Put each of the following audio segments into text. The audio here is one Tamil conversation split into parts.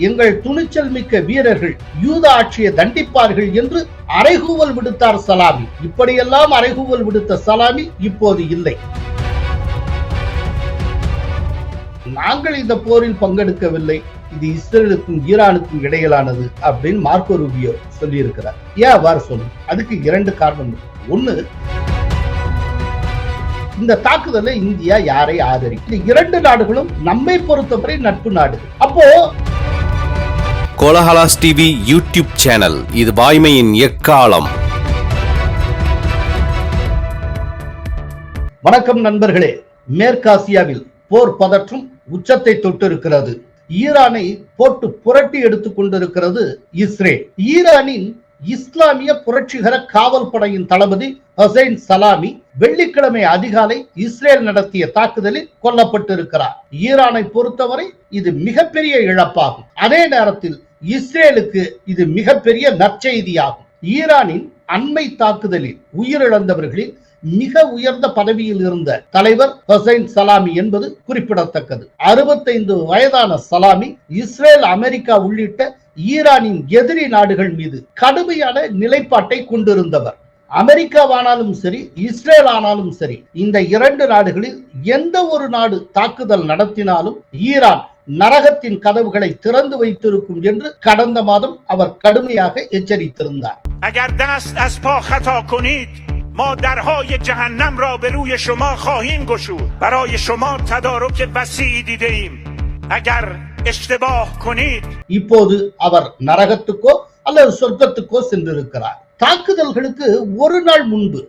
எங்கள் துணிச்சல் மிக்க வீரர்கள் யூத ஆட்சியை தண்டிப்பார்கள் என்று அறைகூவல் விடுத்தார் சலாமி. இப்படியெல்லாம் அறைகூவல் விடுத்த சலாமி இப்போது இல்லை. நாங்கள் இந்த போரில் பங்கெடுக்கவில்லை, இது இஸ்ரேலுக்கும் ஈரானுக்கும் இடையிலானது அப்படின்னு மார்க்கோ ரூபியோ சொல்லி இருக்கிறார். ஏன் அவ்வாறு சொல்லும்? அதுக்கு 2 காரணம். ஒண்ணு, இந்த தாக்குதலை இந்தியா யாரை ஆதரிக்கும்? 2 நாடுகளும் நம்மை பொறுத்தவரை நட்பு நாடு. அப்போ கோலஹலாஸ் டிவி யூடியூப் சேனல், இது வாய்மையின் எக்காலம். வணக்கம் நண்பர்களே. மேற்காசியாவில் போர் பதற்றம் உச்சத்தை தொட்டிருக்கிறது. ஈரானை போட்டு புரட்டி எடுத்துக் கொண்டிருக்கிறது இஸ்ரேல். ஈரானின் இஸ்லாமிய புரட்சிகர காவல் படையின் தளபதி ஹசைன் சலாமி வெள்ளிக்கிழமை அதிகாலை இஸ்ரேல் நடத்திய தாக்குதலில் கொல்லப்பட்டிருக்கிறார். ஈரானை பொறுத்தவரை இது மிகப்பெரிய இழப்பாகும். அதே நேரத்தில் இஸ்ரேலுக்கு இது மிகப்பெரிய நற்செய்தியாகும். ஈரானின் அண்மை தாக்குதலில் உயிரிழந்தவர்களில் மிக உயர்ந்த பதவியில் இருந்த தலைவர் ஹசைன் சலாமி என்பது குறிப்பிடத்தக்கது. 65 வயதான சலாமி இஸ்ரேல், அமெரிக்கா உள்ளிட்ட ஈரானின் எதிரி நாடுகள் மீது கடுமையான நிலைப்பாட்டை கொண்டிருந்தவர். அமெரிக்காவானாலும் சரி, இஸ்ரேல் ஆனாலும் சரி, இந்த 2 நாடுகளில் எந்த ஒரு நாடு தாக்குதல் நடத்தினாலும் ஈரான் நரகத்தின் கதவுகளை திறந்து வைத்திருக்கும் என்று கடந்த மாதம் அவர் கடுமையாக எச்சரித்திருந்தார். ما درهای جهنم را به روی شما خواهیم گشود. برای شما تدارک وسیعی دیده ایم. اگر اشتباه کنید. இப்போது அவர் நரகத்துக்கோ அல்லது சொர்க்கத்துக்கோ சென்றிருக்கிறார். தாக்குதல்களுக்கு ஒரு நாள் முன்பு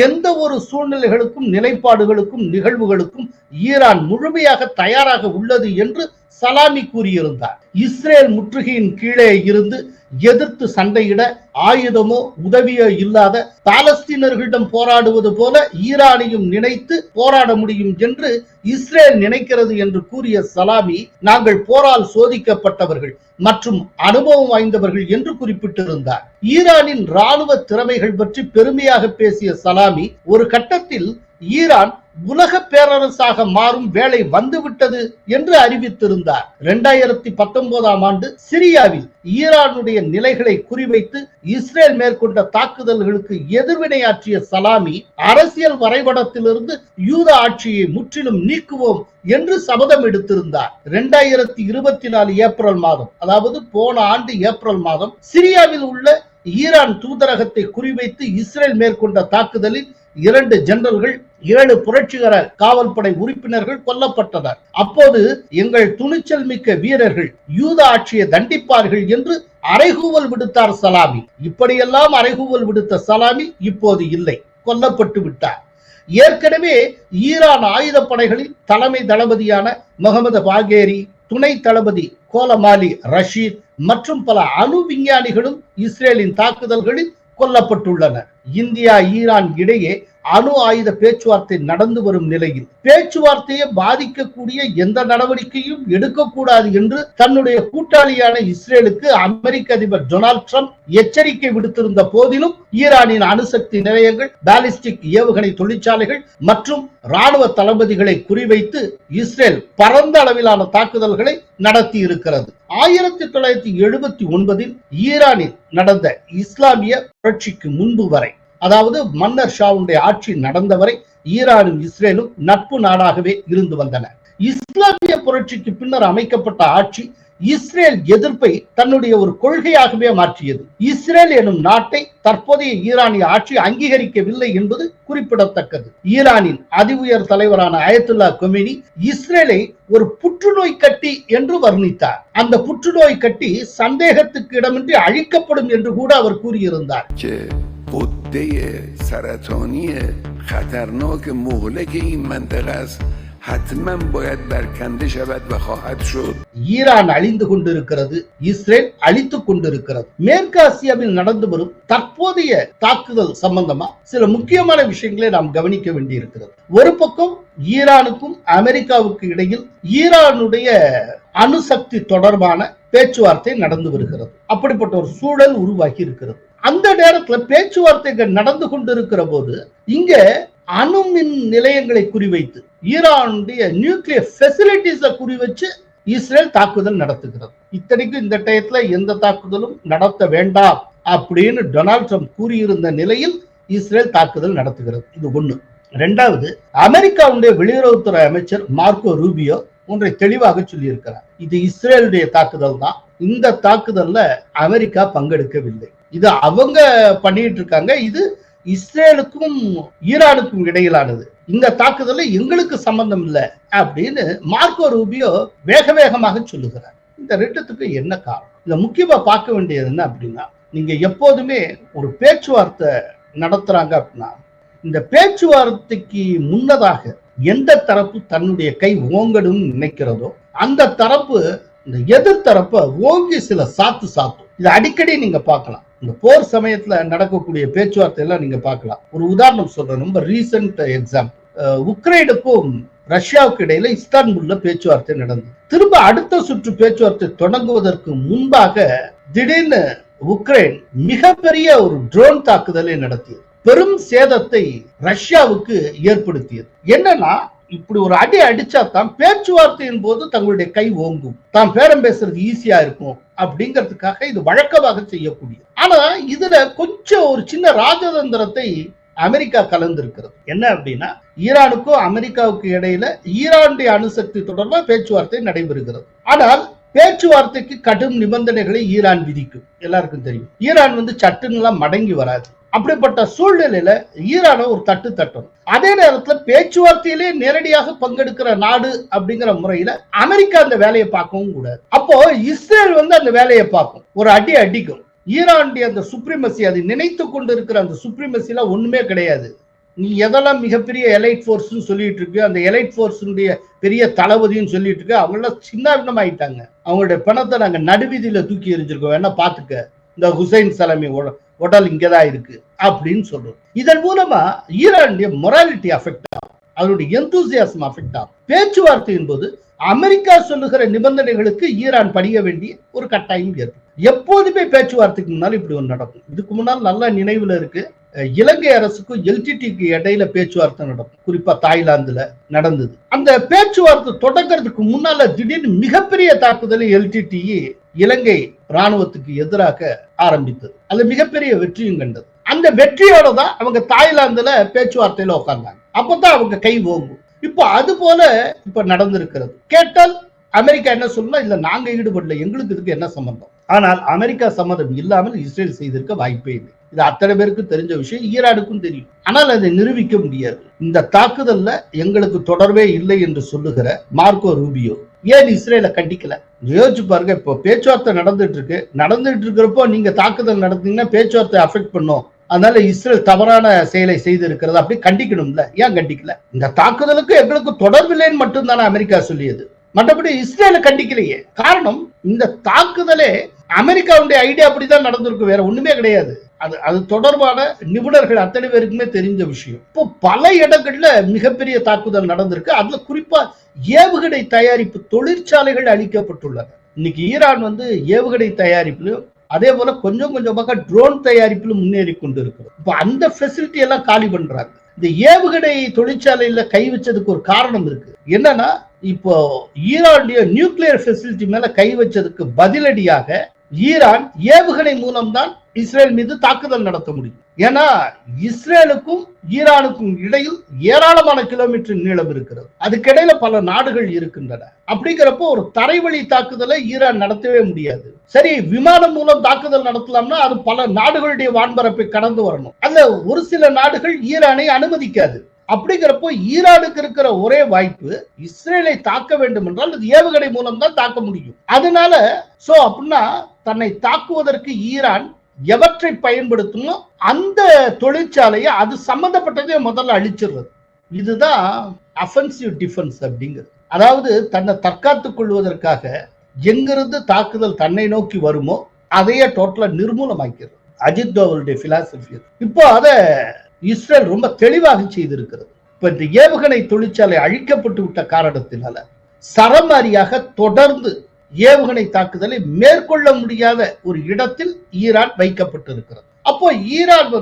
எந்த ஒரு சூழ்நிலைகளுக்கும், நிலைப்பாடுகளுக்கும், நிகழ்வுகளுக்கும் ஈரான் முழுமையாக தயாராக உள்ளது என்று சலாமி கூறியிருந்தார். இஸ்ரேல் முற்றுகையின் கீழே இருந்து எதிர்த்து சண்டையிட ஆயுதமோ உதவியோ இல்லாத பாலஸ்தீனர்களிடம் போராடுவது போல ஈரானையும் நினைத்து போராட முடியும் என்று இஸ்ரேல் நினைக்கிறது என்று கூறிய சலாமி, நாங்கள் போரால் சோதிக்கப்பட்டவர்கள் மற்றும் அனுபவம் வாய்ந்தவர்கள் என்று குறிப்பிட்டிருந்தார். ஈரானின் ராணுவ திறமைகள் பற்றி பெருமையாக பேசிய சலாமி ஒரு கட்டத்தில் ஈரான் உலக பேரரசாக மாறும் வேளை வந்துவிட்டது என்று அறிவித்திருந்தார். 2019ஆம் ஆண்டு சிரியாவில் ஈரானுடைய நிலைகளை குறிவைத்து இஸ்ரேல் மேற்கொண்ட தாக்குதல்களுக்கு எதிர்வினையாற்றிய சலாமி, அரசியல் வரைபடத்திலிருந்து யூத ஆட்சியை முற்றிலும் நீக்குவோம் என்று சபதம் எடுத்திருந்தார். 2024 ஏப்ரல் மாதம், அதாவது போன ஆண்டு ஏப்ரல் மாதம், சிரியாவில் உள்ள ஈரான் தூதரகத்தை குறிவைத்து இஸ்ரேல் மேற்கொண்ட தாக்குதலில் 2 ஜெனரல்கள், 7 புரட்சிகர காவல்படை உறுப்பினர்கள் கொல்லப்பட்டனர். அப்போது எங்கள் துணிச்சல் மிக்க வீரர்கள் யூத ஆட்சியை தண்டிப்பார்கள் என்று அறைகூவல் விடுத்தார் சலாமி. இப்படியெல்லாம் அறைகூவல் விடுத்த சலாமி இப்போது இல்லை, கொல்லப்பட்டு விட்டார். ஏற்கனவே ஈரான் ஆயுதப்படைகளின் தலைமை தளபதியான முகமது பாகேரி, துணை தளபதி கோலமாலி ரஷீத் மற்றும் பல அணு விஞ்ஞானிகளும் இஸ்ரேலின் தாக்குதல்களில் கொல்லப்பட்டுள்ளனர். இந்தியா, ஈரான் இடையே அணு ஆயுத பேச்சுவார்த்தை நடந்து வரும் நிலையில் பேச்சுவார்த்தையை பாதிக்கக்கூடிய எந்த நடவடிக்கையும் எடுக்கக்கூடாது என்று தன்னுடைய கூட்டாளியான இஸ்ரேலுக்கு அமெரிக்க அதிபர் டொனால்ட் ட்ரம்ப் எச்சரிக்கை விடுத்திருந்த போதிலும் ஈரானின் அணுசக்தி நிலையங்கள், பாலிஸ்டிக் ஏவுகணை தொழிற்சாலைகள் மற்றும் ராணுவ தளபதிகளை குறிவைத்து இஸ்ரேல் பரந்த அளவிலான தாக்குதல்களை நடத்தி இருக்கிறது. 1979 ஈரானில் நடந்த இஸ்லாமிய புரட்சிக்கு முன்பு வரை, அதாவது மன்னர் ஷாவுடைய ஆட்சி நடந்தவரை ஈரானும் இஸ்ரேலும் நட்பு நாடாகவே இருந்து வந்தன. இஸ்லாமிய புரட்சிக்கு பின்னர் அமைக்கப்பட்ட ஆட்சி இஸ்ரேல் எதிர்ப்பை தன்னுடைய ஒரு கொள்கையாகவே மாற்றியது. இஸ்ரேல் எனும் நாட்டை தற்போதைய ஈரானிய ஆட்சி அங்கீகரிக்கவில்லை என்பது குறிப்பிடத்தக்கது. ஈரானின் அதி உயர் தலைவரான அயத்துல்லா கொமேனி இஸ்ரேலை ஒரு புற்றுநோய் கட்டி என்று வர்ணித்தார். அந்த புற்றுநோய் கட்டி சந்தேகத்துக்கு இடமின்றி அழிக்கப்படும் என்று கூட அவர் கூறியிருந்தார். قده سرطانی خطرناک مهلک این منطقه است حتما باید برکنده شود و خواهد شد. ஈரான் அழிந்து கொண்டிருக்கிறது, இஸ்ரேல் அழித்துக் கொண்டிருக்கிறது. மேற்காசியாவில் நடந்து வரும் தற்போதைய தாக்குதல் சம்பந்தமா சில முக்கியமான விஷயங்களை நாம் கவனிக்க வேண்டியிருக்கிறது. ஒரு பக்கம் ஈரானுக்கும் அமெரிக்காவுக்கு இடையில் ஈரானுடைய அணுசக்தி தொடர்பான பேச்சுவார்த்தை நடந்து வருகிறது. அப்படிப்பட்ட ஒரு சூழல் உருவாகி இருக்கிறது. அந்த நேரத்தில் பேச்சுவார்த்தைகள் நடந்து கொண்டிருக்கிற போது இங்க அணு மின் நிலையங்களை குறிவைத்து ஈரானுடைய நியூக்ளியர் ஃபெசிலிட்டிஸை குறிவச்சு இஸ்ரேல் தாக்குதல் நடத்துகிறது. இத்தனைக்கும் இந்த டயத்துல எந்த தாக்குதலும் நடத்த வேண்டாம் அப்படின்னு டொனால்ட் ட்ரம்ப் கூறியிருந்த நிலையில் இஸ்ரேல் தாக்குதல் நடத்துகிறது. இது ஒண்ணு. இரண்டாவது, அமெரிக்காவுடைய வெளியுறவுத்துறை அமைச்சர் மார்க்கோ ரூபியோ ஒன்றை தெளிவாக சொல்லி இருக்கிறார். இது இஸ்ரேலுடைய தாக்குதல் தான். இந்த தாக்குதல்ல அமெரிக்கா பங்கெடுக்கவில்லை. இது அவங்க பண்ணிட்டு இருக்காங்க. இது இஸ்ரேலுக்கும் ஈரானுக்கும் இடையிலானது. இந்த தாக்குதல் எங்களுக்கு சம்பந்தம் இல்லை அப்படின்னு மார்க்கோ ரூபியோ வேக வேகமாக சொல்லுகிறார். இந்த ரெண்டுத்துக்கு என்ன காரணம்? இத முக்கியமா பார்க்க வேண்டியது என்ன அப்படின்னா, நீங்க எப்போதுமே ஒரு பேச்சுவார்த்தை நடத்துறாங்க அப்படின்னா, இந்த பேச்சுவார்த்தைக்கு முன்னதாக எந்த தரப்பு தன்னுடைய கை ஓங்கடும் நினைக்கிறதோ அந்த தரப்பு இந்த எதிர்த்தரப்ப ஓங்கி சில சாத்தும். இது அடிக்கடி நீங்க பார்க்கலாம். இந்த போர் சமயத்துல நடக்கக்கூடிய பேச்சுவார்த்தை எல்லாம் நீங்க பார்க்கலாம். ஒரு உதாரணம் சொல்றேன், ரொம்ப ரீசன்ட் எக்ஸாம்பிள். உக்ரைனுக்கும் ரஷ்யாவுக்கு இடையில இஸ்தான்புல்ல பேச்சுவார்த்தை நடந்தது. திரும்ப அடுத்த சுற்று பேச்சுவார்த்தை தொடங்குவதற்கு முன்பாக திடீர்னு உக்ரைன் மிகப்பெரிய ஒரு ட்ரோன் தாக்குதலை நடத்தியது. பெரும் சேதத்தை ரஷ்யாவுக்கு ஏற்படுத்தியது. என்னன்னா, இப்படி ஒரு அடி அடிச்சா தான் பேச்சுவார்த்தையின் போது தங்களுடைய கை ஓங்கும், தான் பேரம் பேசுறது ஈஸியா இருக்கும் அப்படிங்கிறதுக்காக இது வழக்கமாக செய்யக்கூடியது. ஆனா இதுல கொஞ்சம் ஒரு சின்ன ராஜதந்திரத்தை அமெரிக்கா கலந்திருக்கிறது. என்ன அப்படின்னா, ஈரானுக்கும் அமெரிக்காவுக்கு இடையில ஈரானுடைய அணுசக்தி தொடர்பாக பேச்சுவார்த்தை நடைபெறுகிறது. ஆனால் பேச்சுவார்த்தைக்கு கடும் நிபந்தனைகளை ஈரான் விதிக்கும். எல்லாருக்கும் தெரியும், ஈரான் சட்டுன்னு மடங்கி வராது. அப்படிப்பட்ட சூழ்நிலையில ஈரானை ஒரு தட்டு தட்டணும். அதே நேரத்துல பேச்சுவார்த்தையிலே நேரடியாக பங்கெடுக்கிற நாடு அப்படிங்கிற முறையில அமெரிக்கா அந்த வேலையை பார்க்கவும் கூடாது. அப்போ இஸ்ரேல் அந்த வேலையை பார்க்கும், ஒரு அடி அடிக்கும். ஈரானுடைய அந்த சுப்ரீமசி, அது நினைத்து கொண்டு இருக்கிற அந்த சுப்ரீமசில ஒண்ணுமே கிடையாது. நீ எதெல்லாம் மிகப்பெரிய எலைட் போர்ஸ் சொல்லிட்டு இருக்கு, அந்த எலைட் போர்ஸுடைய பெரிய தளபதியும் சொல்லிட்டு இருக்கு, அவங்களாம் சின்ன விண்ணமாயிட்டாங்க. அவங்களுடைய பணத்தை நாங்க நடுவீதியில தூக்கி எறிஞ்சிருக்கோம், வேணா பாத்துக்க, இந்த ஹுசைன் சலாமி உடல் இங்கதான் இருக்கு அப்படின்னு சொல்றோம். இதன் மூலமா ஈரானுடைய மொராலிட்டி அஃபெக்ட் ஆகும், அதனுடைய எந்தூசியாசம் அஃபெக்ட் ஆகும். பேச்சுவார்த்தையின் போது அமெரிக்கா சொல்லுகிற நிபந்தனைகளுக்கு ஈரான் படிய வேண்டிய ஒரு கட்டாயம் ஏற்படும். எப்போதுமே பேச்சுவார்த்தைக்கு முன்னால் இப்படி ஒன்று நடக்கும். இதுக்கு முன்னால் நல்ல நினைவுல இருக்கு, இலங்கை அரசுக்கும் எல்டிடிக்கு இடையில பேச்சுவார்த்தை நடக்கும். குறிப்பா தாய்லாந்துல நடந்தது. அந்த பேச்சுவார்த்தை தொடங்கிறதுக்கு முன்னால திடீர்னு மிகப்பெரிய தாக்குதலை எல்டிடி இலங்கை ராணுவத்துக்கு எதிராக ஆரம்பித்தது. அது மிகப்பெரிய வெற்றியும் கண்டது. அந்த வெற்றியோட தான் அவங்க தாய்லாந்துல பேச்சுவார்த்தையில உட்கார்ந்தாங்க. அப்பதான் அவங்க கை ஓங்கும். இப்போ அது போல இப்ப நடந்திருக்கிறது. கேட்டால் அமெரிக்கா என்ன சொல்லணும், இல்ல நாங்க ஈடுபடல, எங்களுக்கு இதுக்கு என்ன சம்பந்தம். ஆனால் அமெரிக்கா சம்மதம் இல்லாமல் இஸ்ரேல் செய்திருக்க வாய்ப்பே இல்லை. இது அத்தனை பேருக்கு தெரிஞ்ச விஷயம், ஈரானுக்கும் தெரியும். ஆனால் அதை நிரூபிக்க முடியாது. இந்த தாக்குதல்ல எங்களுக்கு தொடர்பே இல்லை என்று சொல்லுகிற மார்க்கோ ரூபியோ ஏன் இஸ்ரேலை கண்டிக்கல? யோசிச்சு பாருங்க. இப்போ பேச்சுவார்த்தை நடந்துட்டு இருக்கிறப்போ நீங்க தாக்குதல் நடத்தீங்கன்னா பேச்சுவார்த்தை அஃபெக்ட் பண்ணும், அதனால இஸ்ரேல் தவறான செயலை செய்து இருக்கிறது, அப்படி கண்டிக்கணும்ல. ஏன் கண்டிக்கல? இந்த தாக்குதலுக்கு எங்களுக்கு தொடர்பில்லைன்னு மட்டும் தானே அமெரிக்கா சொல்லியது, மற்றபடி இஸ்ரேலை கண்டிக்கலையே. காரணம், இந்த தாக்குதலே அமெரிக்காவுடைய ஐடியா அப்படிதான் நடந்திருக்கு, வேற ஒண்ணுமே கிடையாது. அது தொடர்பான நிபுணர்கள் அத்தனை பேருக்குமே தெரிஞ்ச விஷயம். இப்போ பல இடங்கள்ல மிகப்பெரிய தாக்குதல் நடந்திருக்கு. அதுல குறிப்பா ஏவுகணை தயாரிப்பு தொழிற்சாலைகள் அழிக்கப்பட்டுள்ளன. இன்னைக்கு ஈரான் ஏவுகணை தயாரிப்பிலும் அதே போல கொஞ்சம் கொஞ்சமாக ட்ரோன் தயாரிப்பிலும் முன்னேறி கொண்டு இருக்கிறது. இப்போ அந்த ஃபெசிலிட்டி எல்லாம் காலி பண்றாங்க. இந்த ஏவுகணை தொழிற்சாலையில கை வச்சதுக்கு ஒரு காரணம் இருக்கு. என்னன்னா, இப்போ ஈரானுடைய நியூக்ளியர் ஃபெசிலிட்டி மேல கை வச்சதுக்கு பதிலடியாக ஈரான் ஏவுகணை மூலம்தான் இஸ்ரேல் மீது தாக்குதல் நடத்த முடியும். ஏன்னா இஸ்ரேலுக்கும் ஈரானுக்கும் இடையில் ஏராளமான கிலோமீட்டர் நீளம் இருக்கிறது, அதுக்கிடையில பல நாடுகள் இருக்கின்றன. அப்படிங்கிறப்போ ஒரு தரைவழி தாக்குதலை ஈரான் நடத்தவே முடியாது. சரி, விமானம் மூலம் தாக்குதல் நடத்தலாம்னா அது பல நாடுகளுடைய வான்பரப்பை கடந்து வரணும். அதுல ஒரு சில நாடுகள் ஈரானை அனுமதிக்காது. அப்படிங்கிறப்போ ஈரானுக்கு இருக்கிற ஒரே வாய்ப்பு, இஸ்ரேலை தாக்க வேண்டும் என்றால் அது ஏவுகணை மூலம் தான் தாக்க முடியும். அதனால அப்படின்னா தன்னை தாக்குவதற்கு ஈரான் எவற்றை பயன்படுத்தணுமோ அந்த தொழிற்சாலையை அது சம்பந்தப்பட்டதே முதல்ல அழிச்சிடுறது. இதுதான் அஃபென்சிவ் டிஃபென்ஸ் அப்படிங்கிறது. அதாவது தன்னை தற்காத்துக் கொள்வதற்காக எங்கிருந்து தாக்குதல் தன்னை நோக்கி வருமோ அதையே டோட்டலா நிர்மூலமாக்கிறது. அஜித் தோவலுடைய பிலாசபி. இப்போ அதை இஸ்ரேல் ரொம்ப தெளிவாக செய்திருக்கிறது. இப்ப இந்த ஏவுகணை தொழிற்சாலை அழிக்கப்பட்டு விட்ட காரணத்தினால சரமாரியாக தொடர்ந்து ஏவுகணை தாக்குதலை மேற்கொள்ள முடியாத ஒரு இடத்தில் ஈரான் வைக்கப்பட்டிருக்கிறது. அப்போ ஈரான்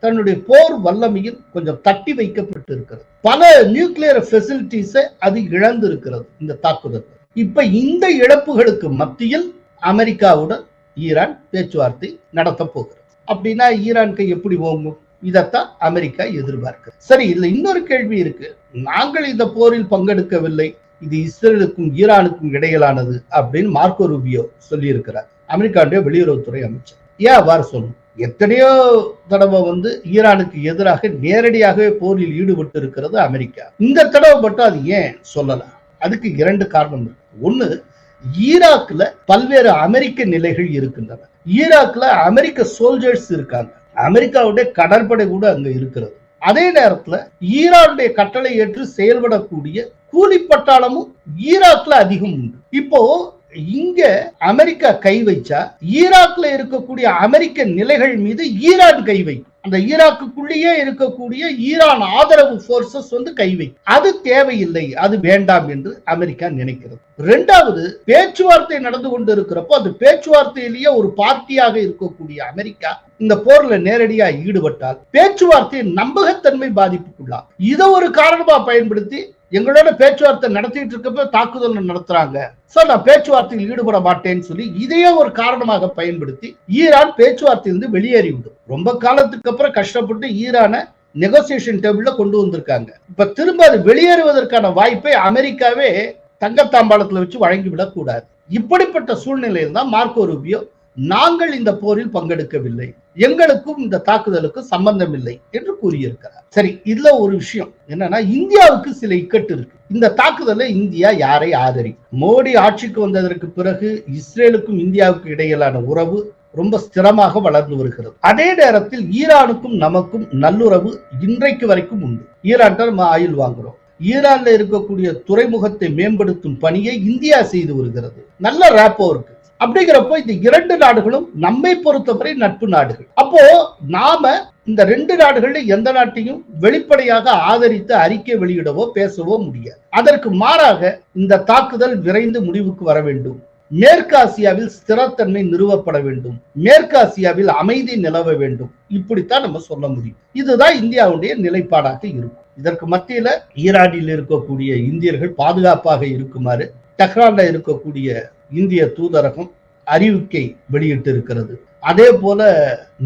தன்னுடைய போர் வல்லமையில் கொஞ்சம் தட்டி வைக்கப்பட்டு இருக்கிறது. பல நியூக்ளியர் ஃபெசிலிட்டிஸை அது இழந்து இருக்கிறது இந்த தாக்குதல். இப்ப இந்த இழப்புகளுக்கு மத்தியில் அமெரிக்காவுடன் ஈரான் பேச்சுவார்த்தை நடத்த போகிறது. அப்படின்னா ஈரானுக்கு எப்படி ஓங்கும்? இதத்தான் அமெரிக்கா எதிர்பார்க்கிறது. சரி, இதுல இன்னொரு கேள்வி இருக்கு. நாங்கள் இந்த போரில் பங்கெடுக்கவில்லை, இது இஸ்ரேலுக்கும் ஈரானுக்கும் இடையிலானது அப்படின்னு மார்க்கோ ரூபியோ சொல்லி இருக்கிறார், அமெரிக்காவுடைய வெளியுறவுத்துறை அமைச்சர். ஏன் அவ்வாறு சொல்லணும்? எத்தனையோ தடவை ஈரானுக்கு எதிராக நேரடியாகவே போரில் ஈடுபட்டு இருக்கிறது அமெரிக்கா. இந்த தடவை மட்டும் அது ஏன் சொல்லலாம்? அதுக்கு 2 காரணம் இருக்கு. ஒண்ணு, ஈராக்ல பல்வேறு அமெரிக்க நிலைகள் இருக்கின்றன. ஈராக்ல அமெரிக்க சோல்ஜர்ஸ் இருக்காங்க, அமெரிக்காவுடைய கடற்படை கூட அங்க இருக்கிறது. அதே நேரத்துல ஈரானுடைய கட்டளை ஏற்று செயல்படக்கூடிய கூலிப்பட்டாளமும் ஈராக்ல அதிகம் உண்டு. இப்போ இங்க அமெரிக்கா கை வைச்சா ஈராக்ல இருக்கக்கூடிய அமெரிக்க நிலைகள் மீது ஈரான் கை வைக்கும். அந்த ஈராக்குள்ளேயே இருக்கக்கூடிய ஈரான் ஆதரவு போர்சஸ் கை வைக்கும். அது தேவையில்லை, அது வேண்டாம் என்று அமெரிக்கா நினைக்கிறது. 2வது, பேச்சுவார்த்தை நடந்து கொண்டு இருக்கிறப்போ அந்த பேச்சுவார்த்தையிலேயே ஒரு பார்ட்டியாக இருக்கக்கூடிய அமெரிக்கா இந்த போர்ல நேரடியா ஈடுபட்டால் பேச்சுவார்த்தையின் நம்பகத்தன்மை பாதிப்புக்குள்ளாம். இதை ஒரு காரணமா பயன்படுத்தி எங்களோட பேச்சுவார்த்தை நடத்திட்டு இருக்கப்ப தாக்குதல் நடத்துறாங்க, சோ நான் பேச்சுவார்த்தையில் ஈடுபட மாட்டேன்னு சொல்லி இதையே ஒரு காரணமாக பயன்படுத்தி ஈரான் பேச்சுவார்த்தையிலிருந்து வெளியேறிவிடும். ரொம்ப காலத்துக்கு அப்புறம் கஷ்டப்பட்டு ஈரானை நெகோசியேஷன் டேபிள்ல கொண்டு வந்திருக்காங்க. இப்ப திரும்ப அது வெளியேறுவதற்கான வாய்ப்பை அமெரிக்காவே தங்கத்தாம்பாளத்துல வச்சு வழங்கிவிடக் கூடாது. இப்படிப்பட்ட சூழ்நிலையில் தான் மார்க்கோ ரூபியோ நாங்கள் இந்த போரில் பங்கெடுக்கவில்லை, எங்களுக்கும் இந்த தாக்குதலுக்கு சம்பந்தம் இல்லை என்று கூறியிருக்கிறார். சரி, இதுல ஒரு விஷயம் என்னன்னா, இந்தியாவுக்கு சில இக்கட்டு இருக்கு. இந்த தாக்குதலை இந்தியா யாரை ஆதரிக்கும்? மோடி ஆட்சிக்கு வந்ததற்கு பிறகு இஸ்ரேலுக்கும் இந்தியாவுக்கும் இடையிலான உறவு ரொம்ப ஸ்திரமாக வளர்ந்து வருகிறது. அதே நேரத்தில் ஈரானுக்கும் நமக்கும் நல்லுறவு இன்றைக்கு வரைக்கும் உண்டு. ஈரான் நம்ம ஆயில் வாங்குறோம். ஈரான்ல இருக்கக்கூடிய துறைமுகத்தை மேம்படுத்தும் பணியை இந்தியா செய்து வருகிறது. நல்ல ரேப்போ இருக்கு. அப்படிங்கிறப்போ இந்த 2 நாடுகளும் நம்மை பொறுத்தவரை நட்பு நாடுகள். அப்போ நாம இந்த 2 நாடுகளில் எந்த நாட்டையும் வெளிப்படையாக ஆதரித்து அறிக்கை வெளியிடவோ பேசவோ முடியாது. அதற்கு மாறாக இந்த தாக்குதல் விரைந்து முடிவுக்கு வர வேண்டும், மேற்கு ஆசியாவில் ஸ்திரத்தன்மை நிறுவப்பட வேண்டும், மேற்கு ஆசியாவில் அமைதி நிலவ வேண்டும், இப்படித்தான் நம்ம சொல்ல முடியும். இதுதான் இந்தியாவுடைய நிலைப்பாடாக இருக்கும். இதற்கு மத்தியில ஈரானில் இருக்கக்கூடிய இந்தியர்கள் பாதுகாப்பாக இருக்குமாறு டெஹ்ரான்ல இருக்கக்கூடிய இந்திய தூதரகம் அறிவிக்கை வெளியிட்டு இருக்கிறது. அதே போல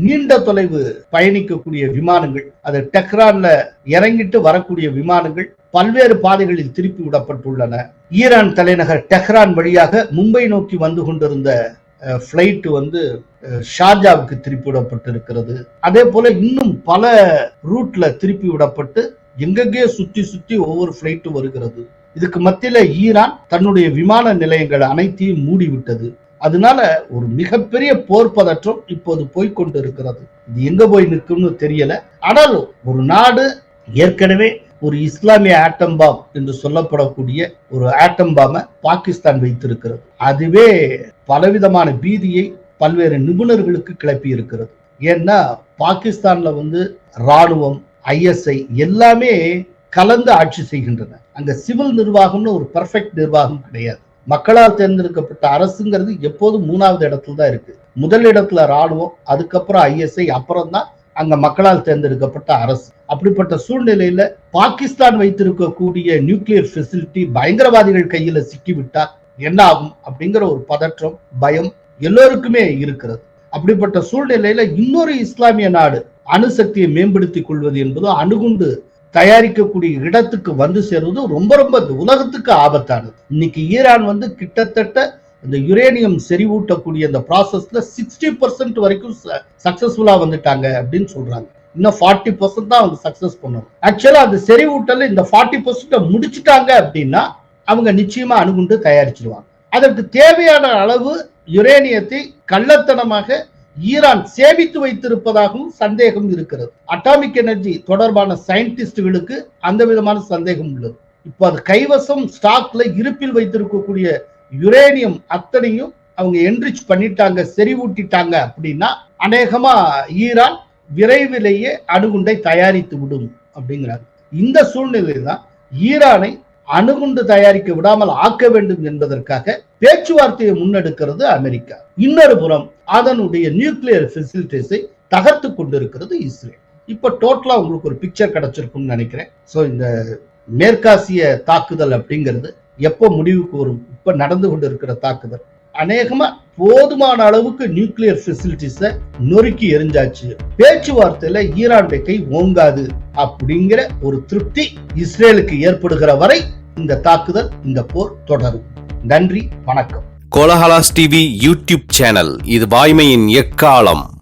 நீண்ட தொலைவு பயணிக்கக்கூடிய விமானங்கள், அது டெஹ்ரான்ல இறங்கிட்டு வரக்கூடிய விமானங்கள் பல்வேறு பாதைகளில் திருப்பி விடப்பட்டுள்ளன. ஈரான் தலைநகர் டெஹ்ரான் வழியாக மும்பை நோக்கி வந்து கொண்டிருந்த பிளைட் ஷார்ஜாவுக்கு திருப்பி விடப்பட்டிருக்கிறது. அதே போல இன்னும் பல ரூட்ல திருப்பி விடப்பட்டு எங்கெங்கே சுத்தி சுத்தி ஒவ்வொரு பிளைட்டும் வருகிறது. இதுக்கு மத்தியில ஈரான் தன்னுடைய விமான நிலையங்கள் அனைத்தையும் மூடிவிட்டது. அதனால ஒரு மிகப்பெரிய போர் பதற்றம் இப்போது போய்கொண்டு இருக்கிறது. இது எங்க போய் நிற்கும்னு தெரியல. ஆனால் ஒரு நாடு ஏற்கனவே ஒரு இஸ்லாமிய ஆட்டம் பாம் என்று சொல்லப்படக்கூடிய ஒரு ஆட்டம் பாமை பாகிஸ்தான் வைத்திருக்கிறது. அதுவே பலவிதமான பீதியை பல்வேறு நிபுணர்களுக்கு கிளப்பி இருக்கிறது. ஏன்னா பாகிஸ்தான்ல ராணுவம், ISI எல்லாமே கலந்து ஆட்சி செய்கின்றன. அங்க சிவில் நிர்வாகம்னு ஒரு பெர்ஃபெக்ட் நிர்வாகம் கிடையாது. மக்களால் தேர்ந்தெடுக்கப்பட்ட அரசுங்கிறது எப்போதும் 3வது இடத்துல தான் இருக்கு. முதல் இடத்துல ராணுவம், அதுக்கப்புறம் ISI, அப்புறம் தான் அங்க மக்களால் தேர்ந்தெடுக்கப்பட்ட அரசு. அப்படிப்பட்ட சூழ்நிலையில பாகிஸ்தான் வைத்திருக்கக்கூடிய நியூக்ளியர் ஃபெசிலிட்டி பயங்கரவாதிகள் கையில சிக்கிவிட்டால் என்ன ஆகும் அப்படிங்கிற ஒரு பதற்றம், பயம் எல்லோருக்குமே இருக்கிறது. அப்படிப்பட்ட சூழ்நிலையில இன்னொரு இஸ்லாமிய நாடு அணுசக்தியை மேம்படுத்திக் கொள்வது என்பது, அணுகுண்டு தயாரிக்கக்கூடிய இடத்துக்கு வந்து சேர்வது ரொம்ப ரொம்ப உலகத்துக்கு ஆபத்தானது. இன்னைக்கு ஈரான் கிட்டத்தட்ட இந்த யுரேனியம் செறிவூட்டக்கூடிய அந்த ப்ராசஸ்ல 60% வரைக்கும் சக்சஸ்ஃபுல்லா வந்துட்டாங்க அப்படின்னு சொல்றாங்க. இன்னும் 40% தான் அவங்க சக்சஸ் பண்ணணும். ஆக்சுவலா அந்த செறிவூட்டல இந்த 40% முடிச்சுட்டாங்க அப்படின்னா அவங்க நிச்சயமா அணுகுண்டு தயாரிச்சிருவாங்க. அதற்கு தேவையான அளவு யுரேனியத்தை கள்ளத்தனமாக ஈரான் சேமித்து வைத்திருப்பதாகவும் சந்தேகம் இருக்கிறது. அட்டாமிக் எனர்ஜி தொடர்பான சயின்டிஸ்டுகளுக்கு அந்த விதமான சந்தேகம் உள்ளது. இப்போ அது கைவசம் ஸ்டாக்ல இருப்பில் வைத்திருக்கக்கூடிய யுரேனியம் அத்தனையும் அவங்க என்ரிச் பண்ணிட்டாங்க, செறிவூட்டிட்டாங்க அப்படின்னா அநேகமா ஈரான் விரைவிலேயே அணுகுண்டை தயாரித்து விடும் அப்படிங்கிறாங்க. இந்த சூழ்நிலையில் தான் ஈரானை அணுகுண்டு தயாரிக்க விடாமல் ஆக்க வேண்டும் என்பதற்காக பேச்சுவார்த்தையை முன்னெடுக்கிறது அமெரிக்கா. இன்னொரு புறம் அதனுடைய நியூக்ளியர் ஃபெசிலிட்டிஸை தகர்த்து கொண்டிருக்கிறது இஸ்ரேல். இப்ப டோட்டலா உங்களுக்கு ஒரு பிக்சர் கிடைச்சிருக்கும்னு நினைக்கிறேன். சோ இந்த மேற்காசிய தாக்குதல் அப்படிங்கிறது எப்ப முடிவுக்கு வரும்? இப்ப நடந்து கொண்டு இருக்கிற தாக்குதல் அநேகமா போதுமான அளவுக்கு நியூக்ளியர் ஃபெசிலிட்டிஸ நொறுக்கி எரிஞ்சாச்சு. பேச்சுவார்த்தையில ஈரானுடைய கை ஓங்காது அப்படிங்கிற ஒரு திருப்தி இஸ்ரேலுக்கு ஏற்படுகிற வரை இந்த தாக்குதல், இந்த போர் தொடரும். நன்றி, வணக்கம். கோலஹலாஸ் டிவி யூடியூப் சேனல், இது வாய்மையின் எக்காலம்.